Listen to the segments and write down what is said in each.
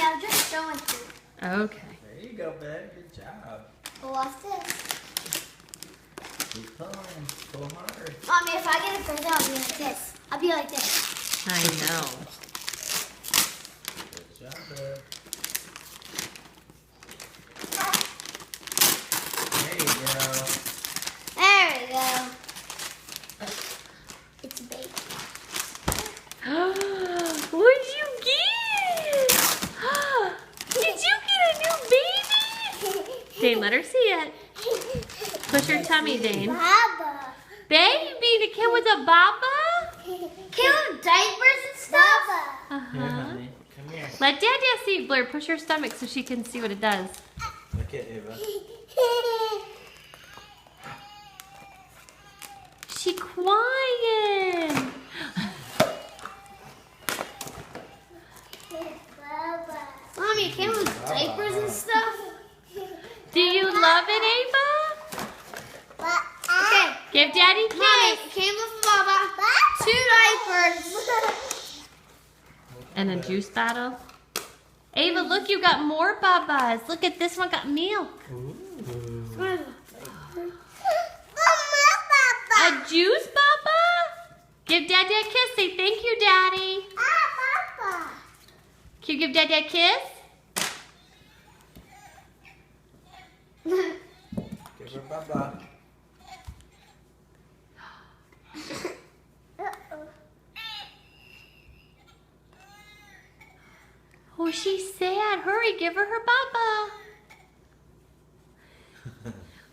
I'm just showing you. Okay. There you go, babe. Good job. Well, what's this? Keep pulling. Pull harder. Mommy, if I get a present, I'll be like this. I'll be like this. I know. Good job, babe. There you go. There we go. It's a baby. What'd you get? Did you get a new baby? Dane, let her see it. Push her tummy, Dane. Baba. Baby, the kid with a baba? Kid with diapers and stuff? Here, Uh-huh. honey. Come here. Let Dada see, Blair. Push her stomach so she can see what it does. Look at Ava. She crying. Mommy, it came with diapers and stuff? Do you love it, Ava? Okay. Give Daddy a Mommy, kiss. it came with Baba, 2 diapers. And a juice bottle. Ava, look, you got more babas. Look at this one got milk. Ooh. A juice baba? Give Daddy a kiss. Say thank you, Daddy. Can you give Daddy a kiss? Give her Baba. Oh, she's sad. Hurry, give her baba.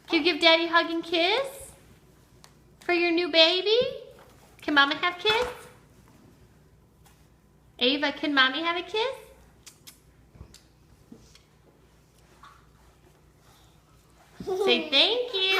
Can you give Daddy a hug and kiss? For your new baby? Can Mama have a kiss? Ava, can Mommy have a kiss? Say thank you.